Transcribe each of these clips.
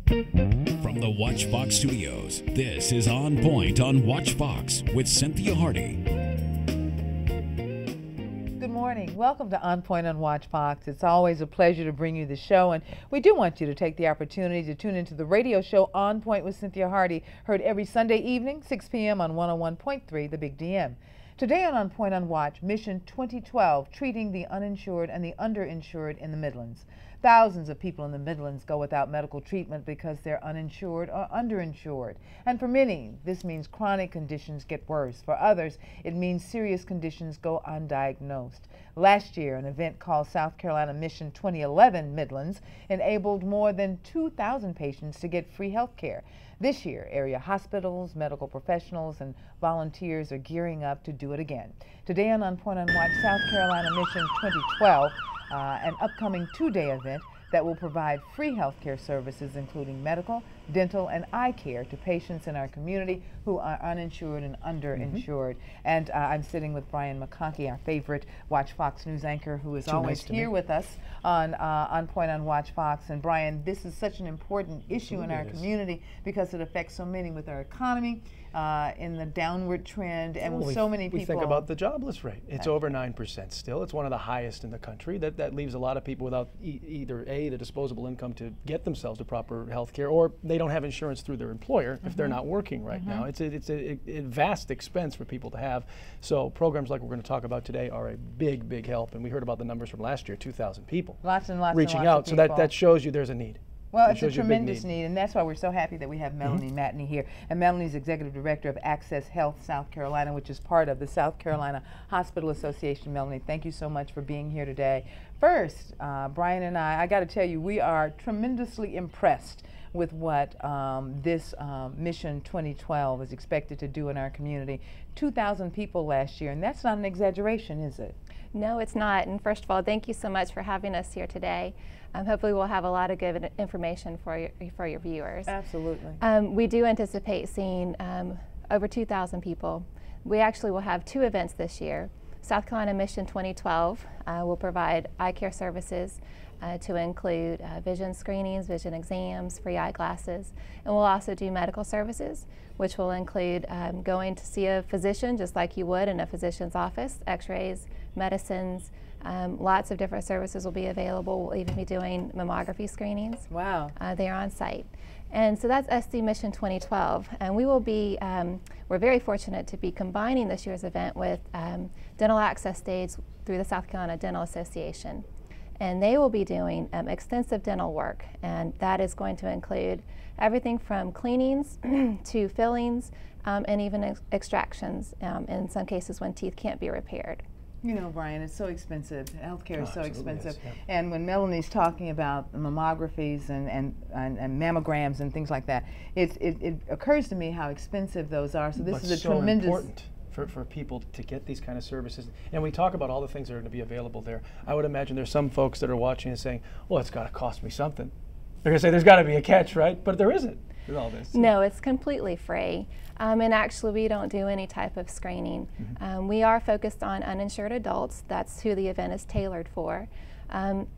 From the WACH Fox studios, this is On Point on WACH Fox with Cynthia RT. Good morning. Welcome to On Point on WACH Fox. It's always a pleasure to bring you the show, and we do want you to take the opportunity to tune into the radio show On Point with Cynthia RT, heard every Sunday evening, 6 p.m. on 101.3 The Big DM. Today on Point on WACH, Mission 2012, treating the uninsured and the underinsured in the Midlands. Thousands of people in the Midlands go without medical treatment because they're uninsured or underinsured. And for many, this means chronic conditions get worse. For others, it means serious conditions go undiagnosed. Last year, an event called South Carolina Mission 2011 Midlands enabled more than 2,000 patients to get free health care. This year, area hospitals, medical professionals, and volunteers are gearing up to do it again. Today on Point on WACH, South Carolina Mission 2012, an upcoming two-day event that will provide free healthcare services including medical, dental, and eye care to patients in our community who are uninsured and underinsured. And I'm sitting with Brian McConkey, our favorite WACH Fox news anchor, who is always here with us on Point on WACH Fox. And Brian, this is such an important issue in our community because it affects so many with our economy in the downward trend, and with so many people. We think about the jobless rate. It's over 9% still. It's one of the highest in the country. That leaves a lot of people without either the disposable income to get themselves to proper health care, or they don't have insurance through their employer if they're not working right now. It's a vast expense for people to have. So programs like we're going to talk about today are a big help. And we heard about the numbers from last year, 2,000 people lots reaching out. So that shows you there's a need. Well, it's a tremendous need, and that's why we're so happy that we have Melanie Matney here. And Melanie's Executive Director of Access Health South Carolina, which is part of the South Carolina Hospital Association. Melanie, thank you so much for being here today. First, Brian and I got to tell you, we are tremendously impressed with what this Mission 2012 is expected to do in our community. 2,000 people last year, and that's not an exaggeration, is it? No, it's not. And first of all, thank you so much for having us here today. Hopefully we'll have a lot of good information for your viewers. Absolutely. We do anticipate seeing over 2,000 people. We actually will have two events this year. South Carolina Mission 2012 will provide eye care services to include vision screenings, vision exams, free eyeglasses, and we'll also do medical services, which will include going to see a physician just like you would in a physician's office, x-rays, medicines, lots of different services will be available. We'll even be doing mammography screenings. Wow. There on site. And so that's SD Mission 2012. And we will be, we're very fortunate to be combining this year's event with dental access days through the South Carolina Dental Association. And they will be doing extensive dental work, and that is going to include everything from cleanings to fillings and even extractions in some cases when teeth can't be repaired. You know, Brian, it's so expensive. Healthcare is so expensive. And when Melanie's talking about the mammographies and mammograms and things like that, it occurs to me how expensive those are. So this is a tremendous important for people to get these kind of services. And we talk about all the things that are going to be available there. I would imagine there's some folks that are watching and saying, well, it's got to cost me something. They're going to say there's got to be a catch, right? But there isn't with all this. No, it's completely free. And actually, we don't do any type of screening. We are focused on uninsured adults. That's who the event is tailored for.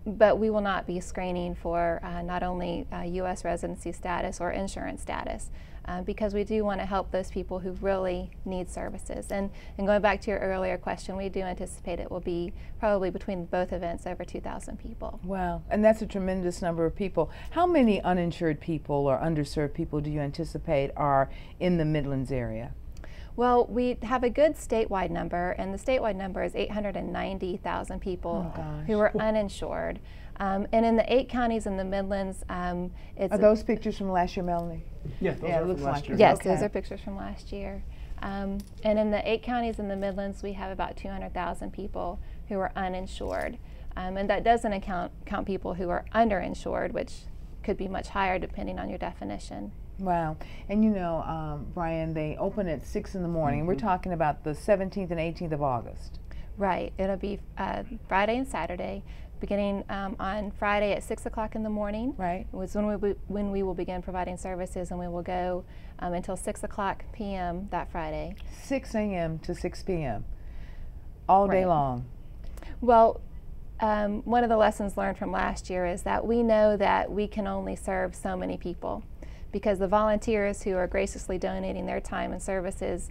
But we will not be screening for not only U.S. residency status or insurance status, because we do want to help those people who really need services. And going back to your earlier question, we do anticipate it will be probably between both events over 2,000 people. Wow, and that's a tremendous number of people. How many uninsured people or underserved people do you anticipate are in the Midlands area? Well, we have a good statewide number, and the statewide number is 890,000 people who are uninsured. And in the 8 counties in the Midlands, it's... Are those pictures from last year, Melanie? Yeah, those are from last year. Yes, those are pictures from last year. And in the 8 counties in the Midlands, we have about 200,000 people who are uninsured. And that doesn't count people who are underinsured, which could be much higher depending on your definition. Wow. And you know, Brian, they open at 6 in the morning. We're talking about the 17th and 18th of August. Right. It'll be Friday and Saturday, beginning on Friday at 6 o'clock in the morning. Right. Was when we will begin providing services, and we will go until 6 o'clock p.m. that Friday. 6 a.m. to 6 p.m. all day long. Well, one of the lessons learned from last year is that we know that we can only serve so many people, because the volunteers who are graciously donating their time and services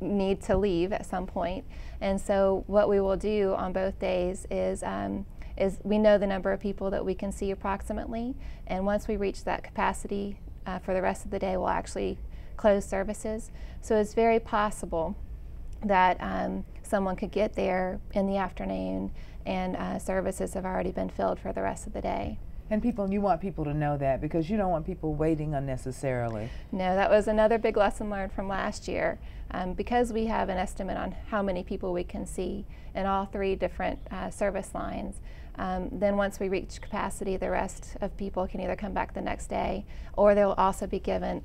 need to leave at some point. And so what we will do on both days is we know the number of people that we can see approximately, and once we reach that capacity for the rest of the day, we'll actually close services. So it's very possible that someone could get there in the afternoon and services have already been filled for the rest of the day. And you want people to know that, because you don't want people waiting unnecessarily. No, that was another big lesson learned from last year. Because we have an estimate on how many people we can see in all 3 different service lines, then once we reach capacity, the rest of people can either come back the next day, or they'll also be given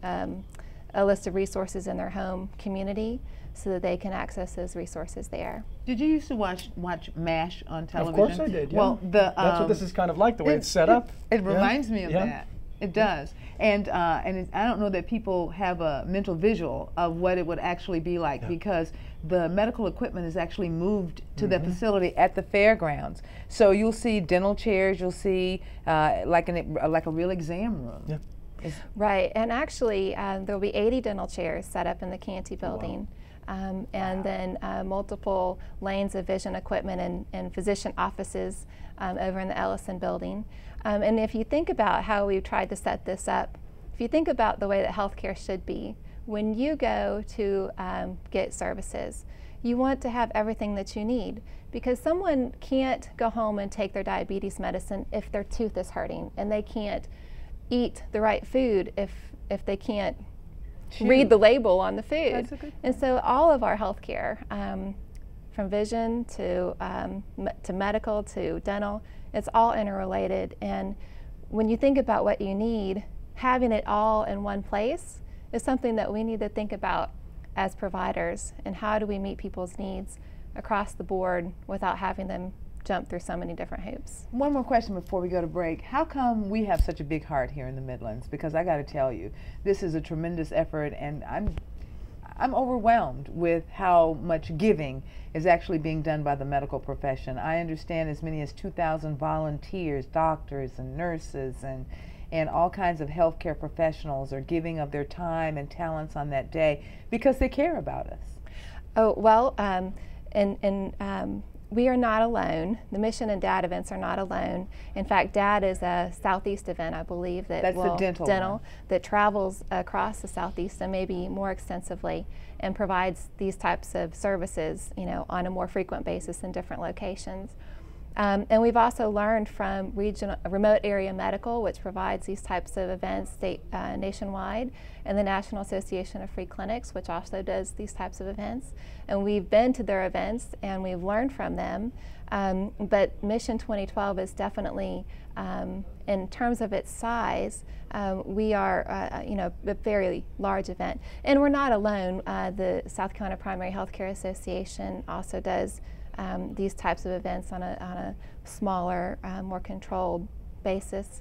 a list of resources in their home community so that they can access those resources there. Did you used to watch MASH on television? Of course I did, yeah. Well, that's what this is kind of like, the way it's set up. It reminds me of that. It does. And I don't know that people have a mental visual of what it would actually be like, because the medical equipment is actually moved to the facility at the fairgrounds. So you'll see dental chairs, you'll see like a real exam room. Yeah. Right, and actually there'll be 80 dental chairs set up in the Canty building. Wow. And then multiple lanes of vision equipment and physician offices over in the Ellison building. And if you think about how we've tried to set this up, if you think about the way that healthcare should be, when you go to get services, you want to have everything that you need, because someone can't go home and take their diabetes medicine if their tooth is hurting, and they can't eat the right food if they can't read the label on the food. That's a good point. And so all of our healthcare, from vision to medical to dental, it's all interrelated. And when you think about what you need, having it all in one place is something that we need to think about as providers. And how do we meet people's needs across the board without having them jump through so many different hoops? One more question before we go to break. How come we have such a big heart here in the Midlands? Because I got to tell you, this is a tremendous effort, and I'm overwhelmed with how much giving is actually being done by the medical profession. I understand as many as 2,000 volunteers, doctors and nurses and all kinds of healthcare professionals are giving of their time and talents on that day because they care about us. Oh, well, we are not alone. The Mission and DAD events are not alone. In fact, DAD is a Southeast event, I believe, that's the dental that travels across the Southeast and maybe more extensively, and provides these types of services, on a more frequent basis in different locations. And we've also learned from remote area medical, which provides these types of events nationwide, and the National Association of Free Clinics, which also does these types of events. And we've been to their events and we've learned from them. But Mission 2012 is definitely, in terms of its size, we are a very large event. And we're not alone. The South Carolina Primary Healthcare Association also does these types of events on a smaller, more controlled basis.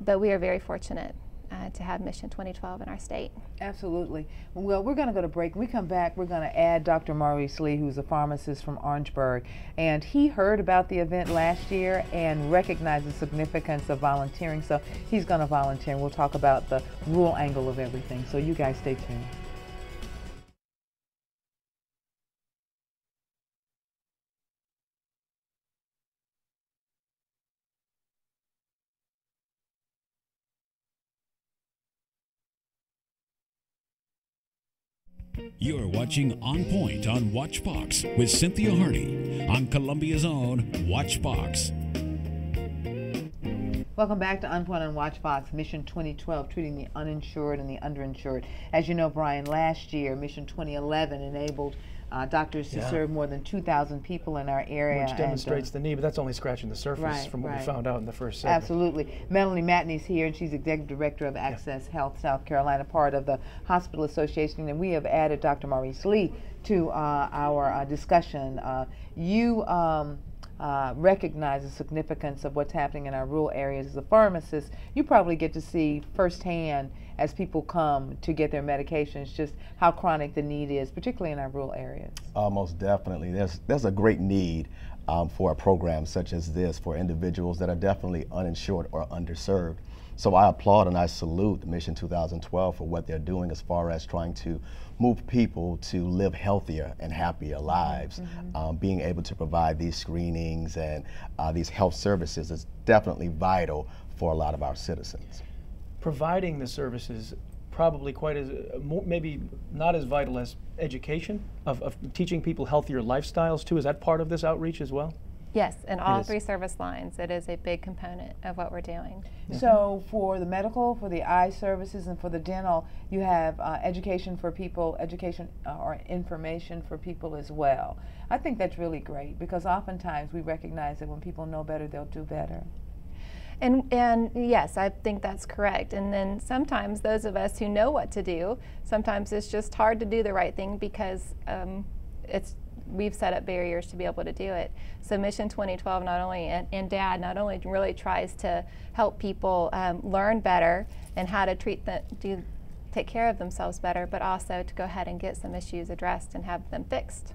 But we are very fortunate to have Mission 2012 in our state. Absolutely. Well, we're going to go to break. When we come back, we're going to add Dr. Maurice Lee, who's a pharmacist from Orangeburg. And he heard about the event last year and recognized the significance of volunteering. So he's going to volunteer, and we'll talk about the rural angle of everything. So you guys stay tuned. You're watching On Point on WACH Fox with Cynthia Hardy on Columbia's own WACH Fox. Welcome back to On Point on WACH Fox, Mission 2012, treating the uninsured and the underinsured. As you know, Brian, last year, Mission 2011 enabled doctors to serve more than 2,000 people in our area. Which demonstrates the need, but that's only scratching the surface from what we found out in the first segment. Absolutely. Melanie Matney's here, and she's Executive Director of Access Health South Carolina, part of the Hospital Association, and we have added Dr. Maurice Lee to our discussion. You recognize the significance of what's happening in our rural areas. As a pharmacist, you probably get to see firsthand as people come to get their medications just how chronic the need is, particularly in our rural areas. Most definitely. There's a great need. for a program such as this for individuals that are definitely uninsured or underserved. So I applaud and I salute Mission 2012 for what they're doing as far as trying to move people to live healthier and happier lives. Being able to provide these screenings and these health services is definitely vital for a lot of our citizens. Providing the services probably quite as, maybe not as vital as education, of teaching people healthier lifestyles too. Is that part of this outreach as well? Yes, in all three service lines, it is a big component of what we're doing. So for the medical, for the eye services, and for the dental, you have education for people, or information for people as well. I think that's really great, because oftentimes we recognize that when people know better, they'll do better. And yes, I think that's correct. And then sometimes those of us who know what to do, sometimes it's just hard to do the right thing because we've set up barriers to be able to do it. So Mission 2012 not only, and DAD not only really tries to help people learn better and how to take care of themselves better, but also to go ahead and get some issues addressed and have them fixed.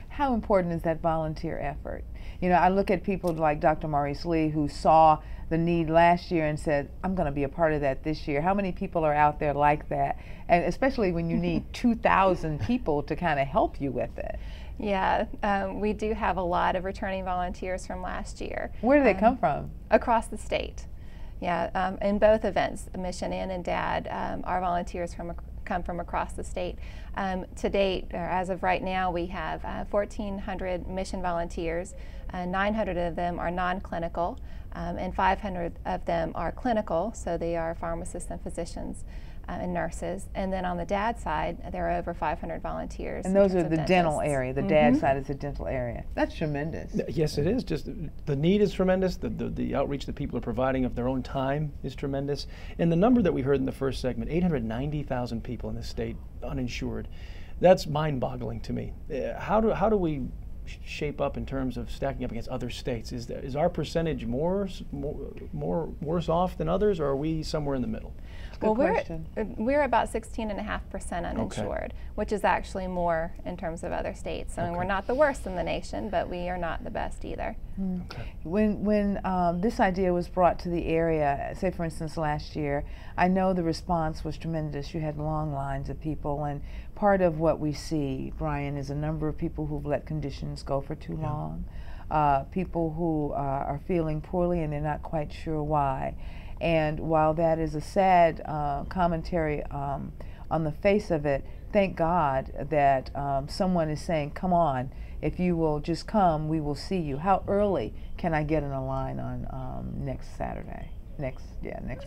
How important is that volunteer effort? You know, I look at people like Dr. Maurice Lee, who saw the need last year and said, I'm going to be a part of that this year. How many people are out there like that? And especially when you need 2,000 people to kind of help you with it. Yeah, we do have a lot of returning volunteers from last year. Where do they come from? Across the state. Yeah, in both events, Mission and in DAD, our volunteers come from across the state. To date, or as of right now, we have 1,400 Mission volunteers. 900 of them are non-clinical, and 500 of them are clinical, so they are pharmacists and physicians and nurses. And then on the DAD side, there are over 500 volunteers. And those are the dental area. The DAD side is the dental area. That's tremendous. Yes, it is. Just the need is tremendous. The outreach that people are providing of their own time is tremendous. And the number that we heard in the first segment, 890,000 people in this state uninsured, that's mind-boggling to me. How do we shape up in terms of stacking up against other states? Is our percentage more worse off than others, or are we somewhere in the middle? Well, we're about 16.5% uninsured, which is actually more in terms of other states. I mean, we're not the worst in the nation, but we are not the best either. When this idea was brought to the area, say for instance last year, I know the response was tremendous. You had long lines of people, and part of what we see, Brian, is a number of people who've let conditions go for too long, people who are feeling poorly and they're not quite sure why. And while that is a sad commentary on the face of it, thank God that someone is saying, come on, if you will just come, we will see you. How early can I get in a line on next Saturday? Next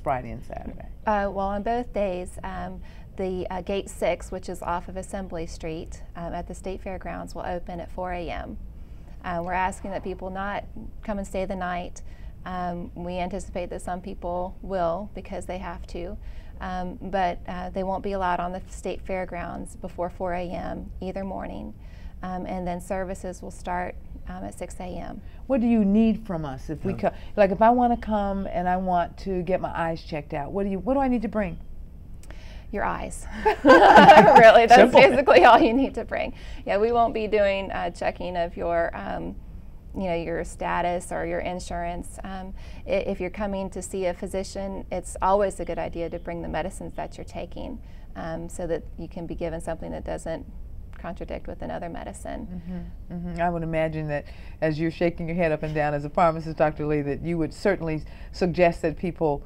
Friday and Saturday. Well, on both days, the Gate 6, which is off of Assembly Street at the State Fairgrounds, will open at 4 a.m. We're asking that people not come and stay the night. We anticipate that some people will because they have to, but they won't be allowed on the State Fairgrounds before 4 a.m. either morning, and then services will start at 6 a.m. What do you need from us if we come? Like if I want to come and I want to get my eyes checked out, what do I need to bring? Your eyes. Really, that's basically all you need to bring. Yeah, we won't be doing checking of your your status or your insurance. If you're coming to see a physician, it's always a good idea to bring the medicines that you're taking so that you can be given something that doesn't contradict with another medicine. I would imagine that as you're shaking your head up and down as a pharmacist, Dr. Lee, that you would certainly suggest that people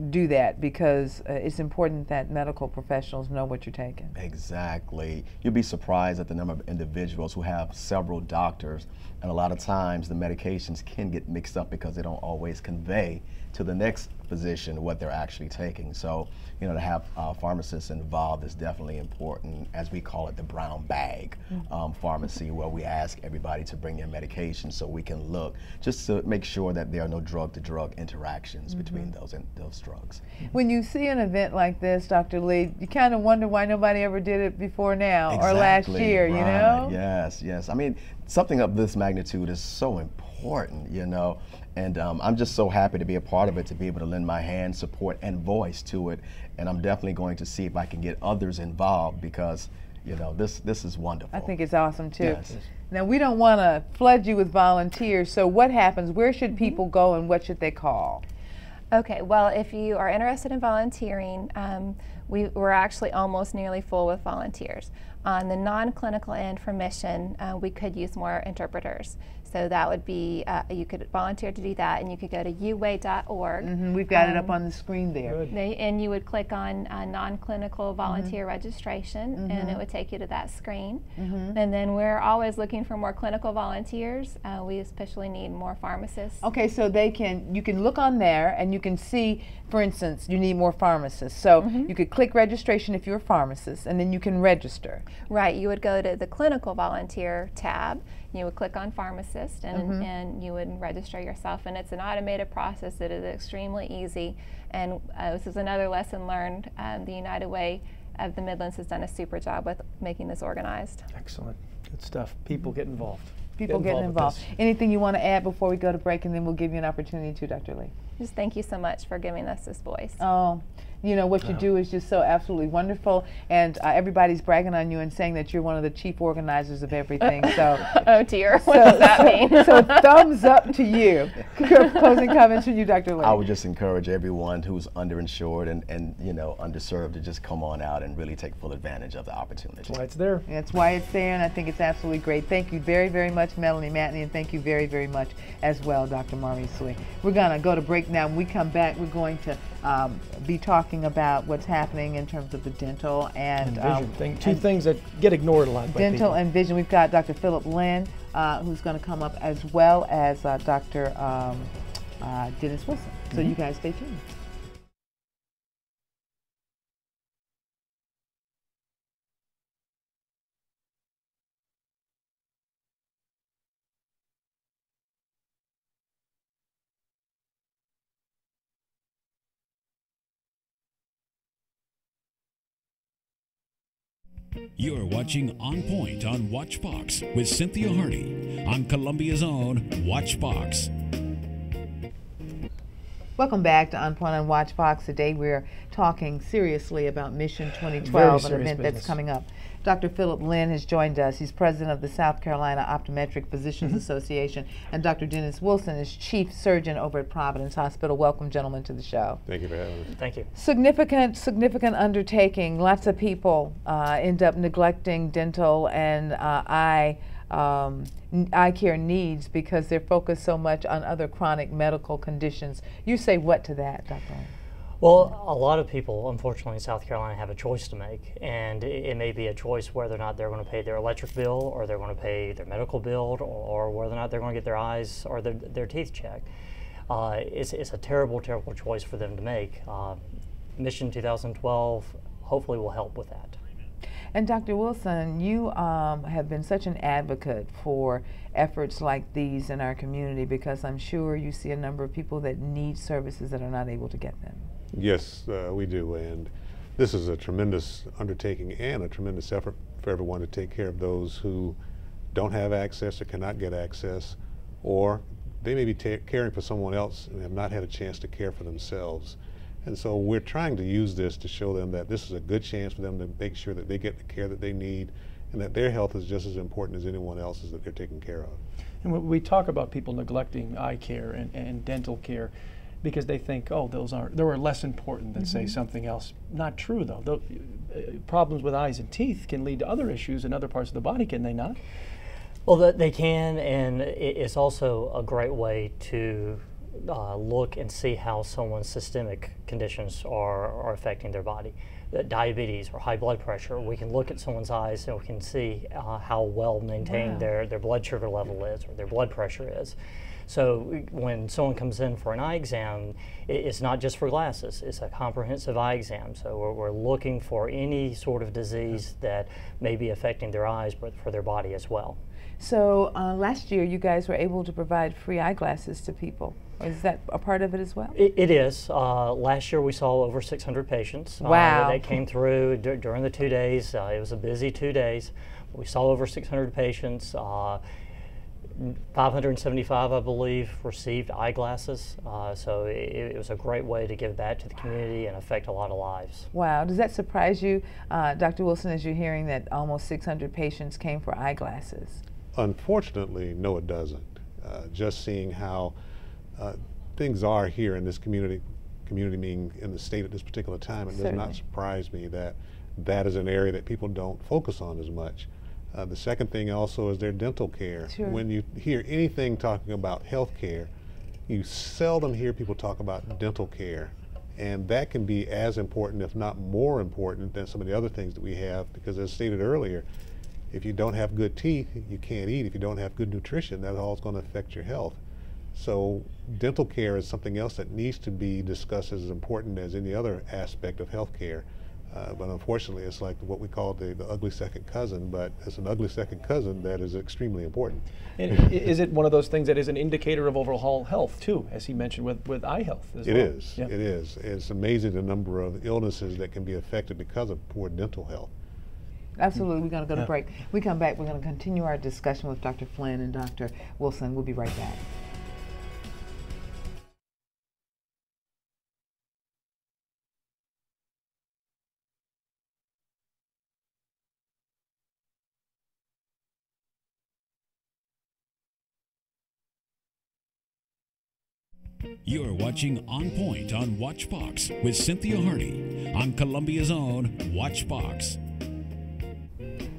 do that because it's important that medical professionals know what you're taking. Exactly. You'll be surprised at the number of individuals who have several doctors, and a lot of times the medications can get mixed up because they don't always convey to the next physician what they're actually taking. So, to have pharmacists involved is definitely important, as we call it, the brown bag pharmacy, where we ask everybody to bring their medication so we can look, just to make sure that there are no drug-to-drug interactions between those drugs. When you see an event like this, Dr. Lee, you kind of wonder why nobody ever did it before now or last year, you know? Yes. I mean, something of this magnitude is so important, and I'm just so happy to be a part of it, to be able to lend my hand, support, and voice to it. And I'm definitely going to see if I can get others involved because, this is wonderful. I think it's awesome too. Yes. Now, we don't want to flood you with volunteers, so what happens? Where should people go and what should they call? Okay, well, if you are interested in volunteering, we're actually almost nearly full with volunteers. On the non-clinical end for Mission, we could use more interpreters. So that would be, you could volunteer to do that, and you could go to uway.org. We've got it up on the screen there. And you would click on non-clinical volunteer registration, and it would take you to that screen. And then we're always looking for more clinical volunteers. We especially need more pharmacists. Okay, so you can look on there and you can see, for instance, you need more pharmacists. So you could click registration if you're a pharmacist, and then you can register. Right, you would go to the clinical volunteer tab. You would click on pharmacist, and you would register yourself, and it's an automated process that is extremely easy. And this is another lesson learned. The United Way of the Midlands has done a super job with making this organized. Excellent. Good stuff. People get involved. People getting involved. Anything you want to add before we go to break, and then we'll give you an opportunity to, Dr. Lee? Just thank you so much for giving us this voice. Oh, you know, what you do is just so absolutely wonderful, and everybody's bragging on you and saying that you're one of the chief organizers of everything. So, oh dear, what does that mean? So thumbs up to you. Closing comments from you, Dr. Lee. I would just encourage everyone who's underinsured and you know, underserved to just come on out and really take full advantage of the opportunity. That's why it's there. That's why it's there, and I think it's absolutely great. Thank you very, very much, Melanie Matney, and thank you very, very much as well, Dr. Maurice Lee. We're going to go to break now. When we come back, we're going to be talking about what's happening in terms of the dental and vision. Two things that get ignored a lot by dental people. And vision. We've got Dr. Philip Lynn, who's going to come up, as well as Dr. Dennis Wilson. So you guys stay tuned. You're watching On Point on WACH Fox with Cynthia RT on Columbia's own WACH Fox. Welcome back to On Point on WACH Fox. Today we're talking seriously about Mission 2012, an event that's coming up. Dr. Philip Lynn has joined us. He's president of the South Carolina Optometric Physicians Association, and Dr. Dennis Wilson is chief surgeon over at Providence Hospital. Welcome, gentlemen, to the show. Thank you for having us. Thank you. Significant undertaking. Lots of people end up neglecting dental and eye care needs because they're focused so much on other chronic medical conditions. You say what to that, Dr. Lynn? Well, a lot of people, unfortunately, in South Carolina have a choice to make, and it may be a choice whether or not they're going to pay their electric bill, or they're going to pay their medical bill, or whether or not they're going to get their eyes or their teeth checked. It's a terrible, terrible choice for them to make. Mission 2012 hopefully will help with that. And Dr. Wilson, you have been such an advocate for efforts like these in our community, because I'm sure you see a number of people that need services that are not able to get them. Yes, we do, and this is a tremendous undertaking and a tremendous effort for everyone to take care of those who don't have access or cannot get access, or they may be caring for someone else and have not had a chance to care for themselves. And so we're trying to use this to show them that this is a good chance for them to make sure that they get the care that they need, and that their health is just as important as anyone else's that they're taking care of. And when we talk about people neglecting eye care and dental care because they think, oh, they were less important than, say, something else. Not true, though. Problems with eyes and teeth can lead to other issues in other parts of the body, can they not? Well, they can, and it's also a great way to look and see how someone's systemic conditions are affecting their body. Diabetes or high blood pressure, we can look at someone's eyes and we can see how well maintained their blood sugar level is, or their blood pressure is. So when someone comes in for an eye exam, it's not just for glasses, it's a comprehensive eye exam. So we're looking for any sort of disease that may be affecting their eyes, but for their body as well. So last year you guys were able to provide free eyeglasses to people. Is that a part of it as well? It is. Last year we saw over 600 patients. Wow. That came through during the 2 days. It was a busy 2 days. We saw over 600 patients. 575, I believe, received eyeglasses. So it was a great way to give back to the community and affect a lot of lives. Wow. Does that surprise you, Dr. Wilson, as you're hearing that almost 600 patients came for eyeglasses? Unfortunately, no, it doesn't. Just seeing how things are here in this community meaning in the state at this particular time, it does not surprise me that that is an area that people don't focus on as much. The second thing also is their dental care. Sure. When you hear anything talking about health care, you seldom hear people talk about dental care. And that can be as important, if not more important, than some of the other things that we have, because as stated earlier, if you don't have good teeth, you can't eat. If you don't have good nutrition, that's all going to affect your health. So dental care is something else that needs to be discussed as important as any other aspect of health care. But unfortunately, it's like what we call the ugly second cousin, but it's an ugly second cousin that is extremely important. And is it one of those things that is an indicator of overall health too, as he mentioned with eye health as well? It is. Yeah. It is. It's amazing the number of illnesses that can be affected because of poor dental health. Absolutely. We're going to go to break. We come back, we're going to continue our discussion with Dr. Flynn and Dr. Wilson. We'll be right back. You're watching On Point on WACH Fox with Cynthia Hardy on Columbia's own WACH Fox.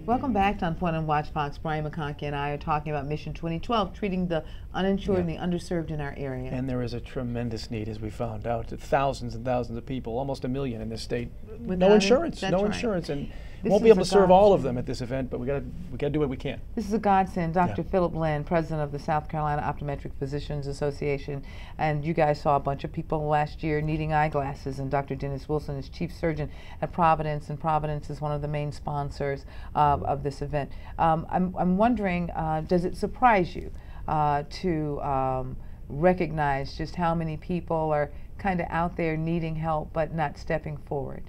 Welcome back to On Point on WACH Fox. Brian McConkey and I are talking about Mission 2012, treating the uninsured and the underserved in our area. And there is a tremendous need, as we found out. Thousands and thousands of people, almost 1 million in this state, no insurance, and won't be able to serve all of them at this event, but we got to do what we can. This is a godsend. Dr. Philip Lynn, president of the South Carolina Optometric Physicians Association, and you guys saw a bunch of people last year needing eyeglasses, and Dr. Dennis Wilson is chief surgeon at Providence, and Providence is one of the main sponsors of this event. I'm wondering, does it surprise you to recognize just how many people are kind of out there needing help but not stepping forward?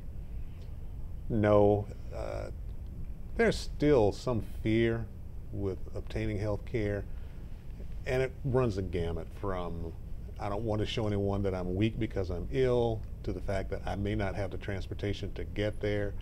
No. There's still some fear with obtaining health care, and it runs the gamut from I don't want to show anyone that I'm weak because I'm ill to the fact that I may not have the transportation to get there.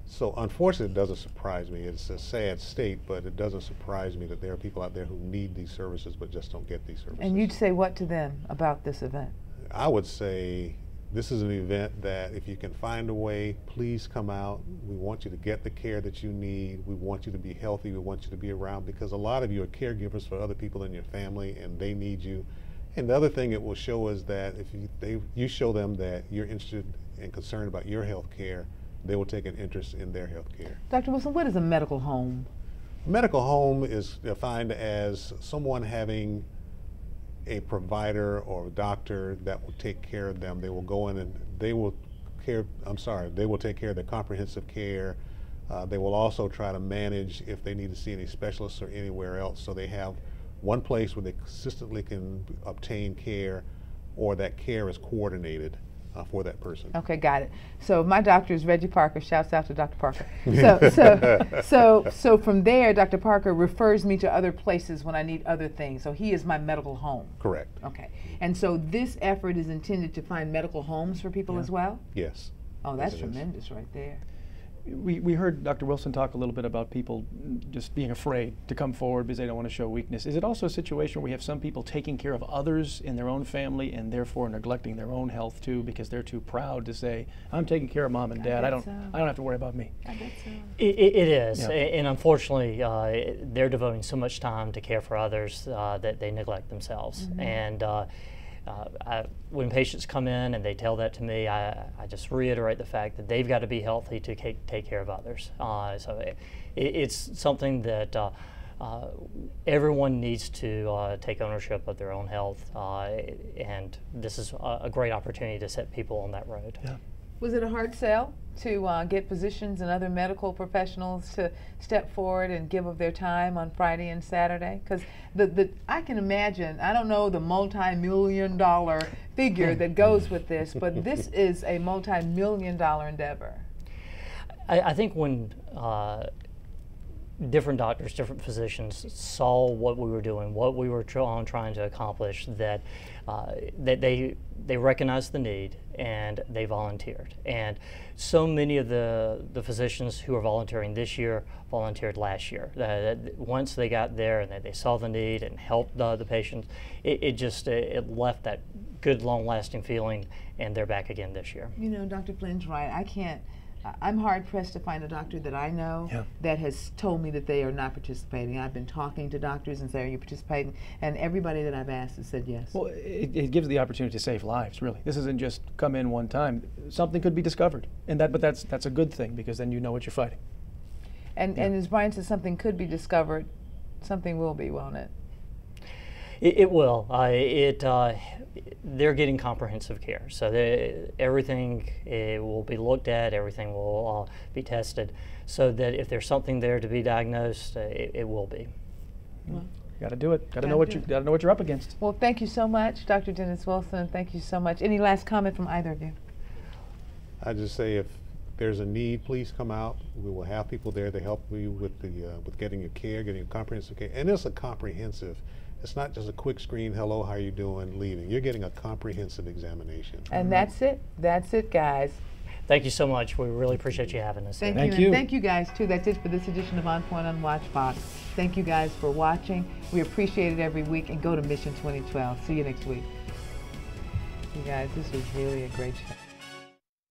So unfortunately, it doesn't surprise me. It's a sad state, but it doesn't surprise me that there are people out there who need these services but just don't get these services. And you'd say what to them about this event? I would say this is an event that if you can find a way, please come out. We want you to get the care that you need. We want you to be healthy. We want you to be around, because a lot of you are caregivers for other people in your family and they need you. And the other thing it will show is that if you show them that you're interested and concerned about your health care, they will take an interest in their health care. Dr. Wilson, what is a medical home? A medical home is defined as someone having a provider or a doctor that will take care of them. They will go in and they will take care of their comprehensive care. They will also try to manage if they need to see any specialists or anywhere else. So they have one place where they consistently can obtain care, or that care is coordinated for that person. Okay, got it. So my doctor is Reggie Parker. Shouts out to Dr. Parker. So from there, Dr. Parker refers me to other places when I need other things. So he is my medical home. Correct. Okay. And so this effort is intended to find medical homes for people as well? Yes. Oh, that's tremendous right there. We heard Dr. Wilson talk a little bit about people just being afraid to come forward because they don't want to show weakness. Is it also a situation where we have some people taking care of others in their own family and therefore neglecting their own health too, because they're too proud to say, I'm taking care of mom and dad, I don't have to worry about me? I bet so. It is, and unfortunately they're devoting so much time to care for others that they neglect themselves. Mm-hmm. And when patients come in and they tell that to me, I just reiterate the fact that they've got to be healthy to take care of others. So it's something that everyone needs to take ownership of their own health, and this is a great opportunity to set people on that road. Yeah. Was it a hard sell to get physicians and other medical professionals to step forward and give of their time on Friday and Saturday? Because I can imagine, I don't know the multi-million-dollar figure that goes with this, but this is a multi-million-dollar endeavor. I think when different doctors, different physicians saw what we were doing, what we were trying to accomplish, that they recognized the need, and they volunteered. And so many of the physicians who are volunteering this year volunteered last year. Once they got there and they saw the need and helped the patients, it left that good long-lasting feeling, and they're back again this year. You know, Dr. Flynn's right. I'm hard pressed to find a doctor that I know that has told me that they are not participating. I've been talking to doctors and saying, are you participating? And everybody that I've asked has said yes. Well, it gives the opportunity to save lives, really. This isn't just come in one time. Something could be discovered, but that's a good thing, because then you know what you're fighting. And as Brian says, something could be discovered, something will be, won't it? It will. They're getting comprehensive care, so everything will be looked at, everything will be tested, so that if there's something there to be diagnosed, it will be. Well, you got to do it. Got to know what you're up against. Well, thank you so much, Dr. Dennis Wilson. Thank you so much. Any last comment from either of you? I just say, if there's a need, please come out. We will have people there to help you with getting your care, getting your comprehensive care, and it's a comprehensive. It's not just a quick screen, hello, how are you doing, leaving. You're getting a comprehensive examination. And that's it. That's it, guys. Thank you so much. We really appreciate you having us. Thank you. And thank you, guys, too. That's it for this edition of OnPoint on WACH Fox. Thank you, guys, for watching. We appreciate it every week, and go to Mission 2012. See you next week. You guys, this was really a great show.